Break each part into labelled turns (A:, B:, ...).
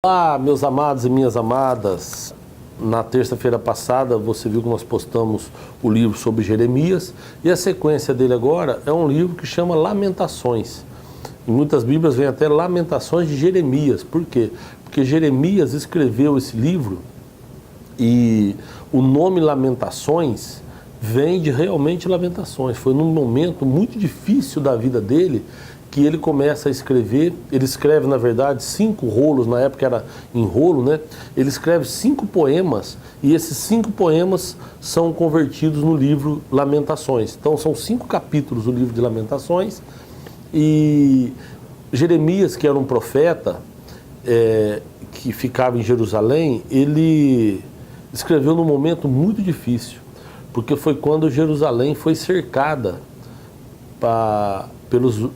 A: Olá, meus amados e minhas amadas. Na terça-feira passada você viu que nós postamos o livro sobre Jeremias e a sequência dele agora é um livro que chama Lamentações. Em muitas Bíblias vem até Lamentações de Jeremias. Por quê? Porque Jeremias escreveu esse livro e o nome Lamentações vem de realmente lamentações. Foi num momento muito difícil da vida dele que ele começa a escrever. Ele escreve, na verdade, 5 rolos, na época era em rolo, né? Ele escreve 5 poemas e esses 5 poemas são convertidos no livro Lamentações. Então são 5 capítulos do livro de Lamentações. E Jeremias, que era um profeta que ficava em Jerusalém, ele escreveu num momento muito difícil, porque foi quando Jerusalém foi cercada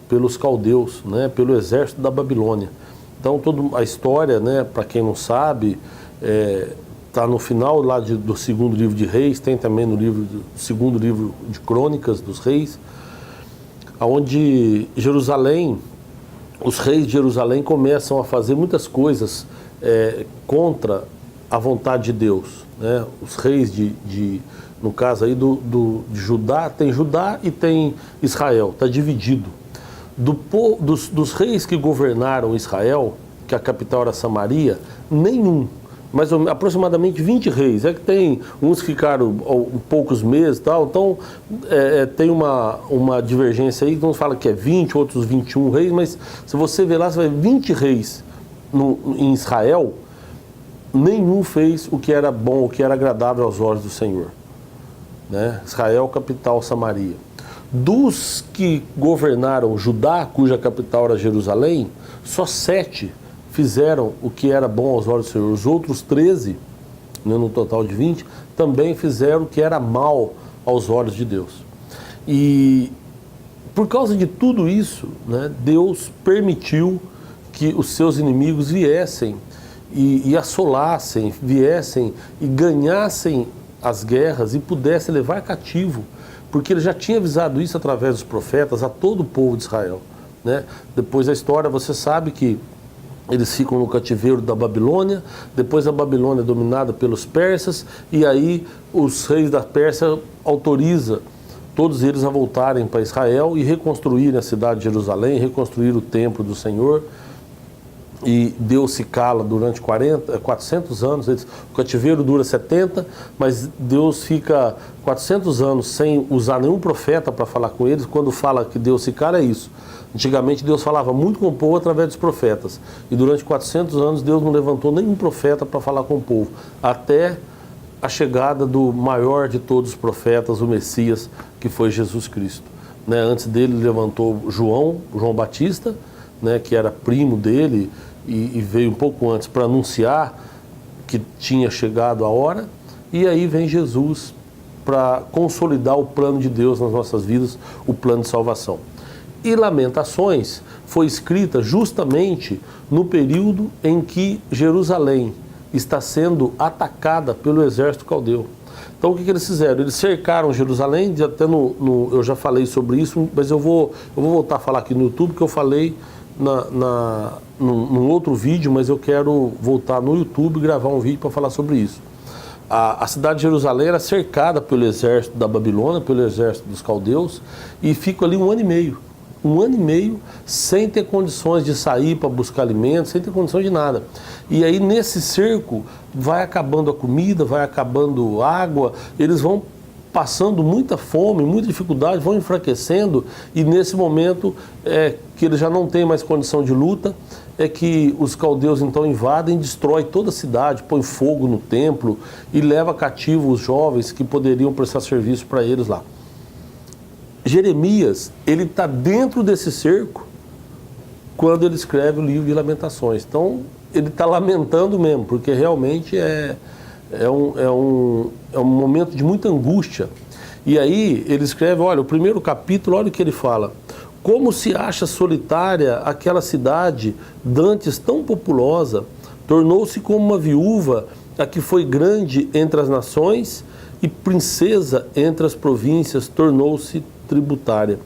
A: pelos caldeus, né, pelo exército da Babilônia. Então toda a história, né, para quem não sabe, está no final lá do segundo livro de Reis, tem também no segundo livro de Crônicas dos Reis, onde Jerusalém, os reis de Jerusalém começam a fazer muitas coisas contra a vontade de Deus, né? Os reis no caso aí de Judá, tem Judá e tem Israel, está dividido. Dos reis que governaram Israel, que a capital era Samaria, nenhum, mas aproximadamente 20 reis, que tem uns que ficaram poucos meses e tal, então tem uma divergência aí, uns falam que é 20, outros 21 reis, mas se você ver lá, você vai ver 20 reis em Israel, nenhum fez o que era bom, o que era agradável aos olhos do Senhor. Né? Israel, capital Samaria. Dos que governaram Judá, cuja capital era Jerusalém, só 7 fizeram o que era bom aos olhos do Senhor. Os outros 13, né, no total de 20, também fizeram o que era mal aos olhos de Deus. E por causa de tudo isso, né, Deus permitiu que os seus inimigos viessem e assolassem, viessem e ganhassem as guerras e pudesse levar cativo, porque ele já tinha avisado isso através dos profetas a todo o povo de Israel, né? Depois da história você sabe que eles ficam no cativeiro da Babilônia, depois a Babilônia é dominada pelos persas e aí os reis da Pérsia autorizam todos eles a voltarem para Israel e reconstruírem a cidade de Jerusalém, reconstruir o templo do Senhor. E Deus se cala durante 400 anos, o cativeiro dura 70, mas Deus fica 400 anos sem usar nenhum profeta para falar com eles. Quando fala que Deus se cala, é isso. Antigamente Deus falava muito com o povo através dos profetas, e durante 400 anos Deus não levantou nenhum profeta para falar com o povo, até a chegada do maior de todos os profetas, o Messias, que foi Jesus Cristo. Né? Antes dele levantou João Batista, né, que era primo dele, e veio um pouco antes para anunciar que tinha chegado a hora, e aí vem Jesus para consolidar o plano de Deus nas nossas vidas, o plano de salvação. E Lamentações foi escrita justamente no período em que Jerusalém está sendo atacada pelo exército caldeu. Então o que eles fizeram? Eles cercaram Jerusalém, até eu já falei sobre isso, mas eu vou voltar a falar aqui no YouTube, que eu falei num outro vídeo, mas eu quero voltar no YouTube e gravar um vídeo para falar sobre isso. A cidade de Jerusalém era cercada pelo exército da Babilônia, pelo exército dos caldeus, e fica ali 1 ano e meio. 1 ano e meio sem ter condições de sair para buscar alimentos, sem ter condições de nada. E aí nesse cerco vai acabando a comida, vai acabando a água, eles vão passando muita fome, muita dificuldade, vão enfraquecendo, e nesse momento que eles já não têm mais condição de luta, é que os caldeus então invadem, destrói toda a cidade, põe fogo no templo e leva cativo os jovens que poderiam prestar serviço para eles lá. Jeremias, ele está dentro desse cerco quando ele escreve o livro de Lamentações. Então ele está lamentando mesmo, porque realmente é um momento de muita angústia. E aí ele escreve, olha, o primeiro capítulo, olha o que ele fala: como se acha solitária aquela cidade, dantes tão populosa, tornou-se como uma viúva, a que foi grande entre as nações e princesa entre as províncias, tornou-se tributária.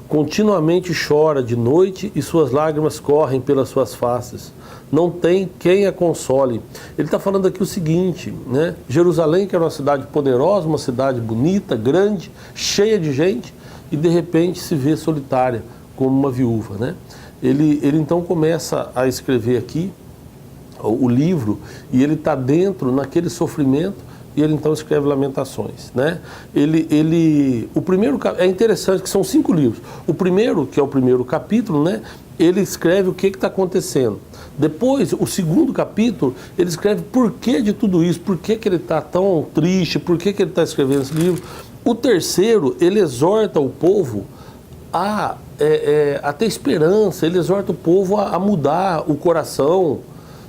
A: continuamente chora de noite e suas lágrimas correm pelas suas faces. Não tem quem a console. Ele está falando aqui o seguinte, né? Jerusalém, que era uma cidade poderosa, uma cidade bonita, grande, cheia de gente, e de repente se vê solitária, como uma viúva, né? Ele então começa a escrever aqui o livro, e ele está dentro naquele sofrimento, e ele então escreve Lamentações, né? O primeiro, é interessante que são 5 livros. O primeiro, que é o primeiro capítulo, né? Ele escreve o que está acontecendo. Depois, o segundo capítulo, ele escreve por que de tudo isso, por que ele está tão triste, por que ele está escrevendo esse livro. O terceiro, ele exorta o povo a ter esperança, ele exorta o povo a mudar o coração,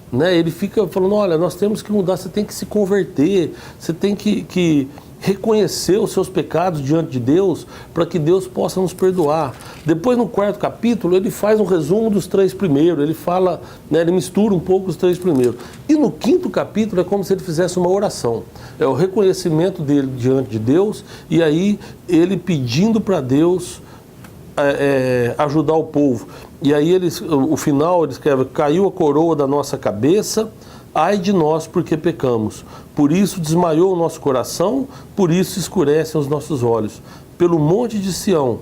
A: né? Ele fica falando, olha, nós temos que mudar, você tem que se converter, você tem que reconhecer os seus pecados diante de Deus, para que Deus possa nos perdoar. Depois, no 4º capítulo, ele faz um resumo dos 3 primeiros, ele fala, né, ele mistura um pouco os 3 primeiros. E no 5º capítulo é como se ele fizesse uma oração, é o reconhecimento dele diante de Deus, e aí ele pedindo para Deus ajudar o povo. E aí o final ele escreve, caiu a coroa da nossa cabeça, ai de nós porque pecamos, por isso desmaiou o nosso coração, por isso escurecem os nossos olhos. Pelo monte de Sião,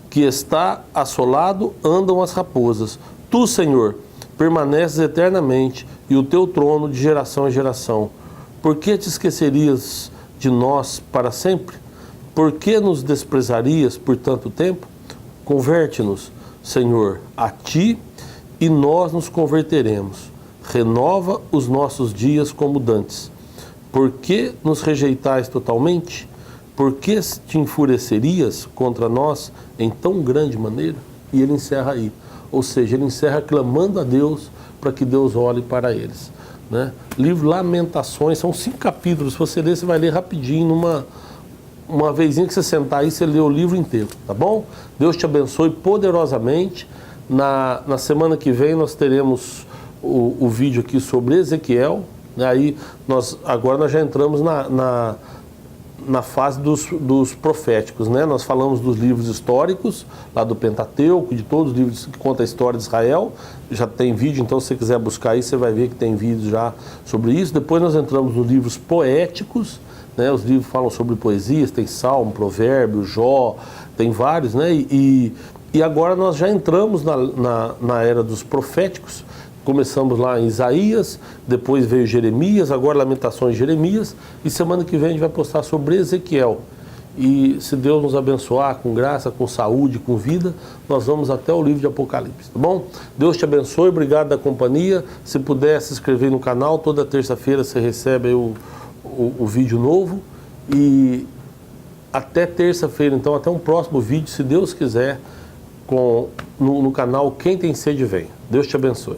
A: que está assolado, andam as raposas. Tu, Senhor, permaneces eternamente, e o teu trono de geração em geração. Por que te esquecerias de nós para sempre? Por que nos desprezarias por tanto tempo? Converte-nos, Senhor, a Ti, e nós nos converteremos. Renova os nossos dias como dantes. Por que nos rejeitais totalmente? Por que te enfurecerias contra nós em tão grande maneira? E ele encerra aí. Ou seja, ele encerra clamando a Deus para que Deus olhe para eles, né? Livro Lamentações, são 5 capítulos. Se você ler, você vai ler rapidinho, uma vezinha que você sentar aí, você lê o livro inteiro, tá bom? Deus te abençoe poderosamente. Na semana que vem nós teremos o vídeo aqui sobre Ezequiel. Aí agora nós já entramos na fase dos proféticos, né? Nós falamos dos livros históricos, lá do Pentateuco, de todos os livros que contam a história de Israel. Já tem vídeo, então se você quiser buscar aí, você vai ver que tem vídeo já sobre isso. Depois nós entramos nos livros poéticos, né? Os livros falam sobre poesias, tem Salmo, Provérbio, Jó, tem vários, né? E agora nós já entramos na era dos proféticos. Começamos lá em Isaías, depois veio Jeremias, agora Lamentações de Jeremias, e semana que vem a gente vai postar sobre Ezequiel. E se Deus nos abençoar com graça, com saúde, com vida, nós vamos até o livro de Apocalipse, tá bom? Deus te abençoe, obrigado da companhia. Se puder se inscrever no canal, toda terça-feira você recebe aí o vídeo novo. E até terça-feira, então, até um próximo vídeo, se Deus quiser, no canal Quem Tem Sede Vem. Deus te abençoe.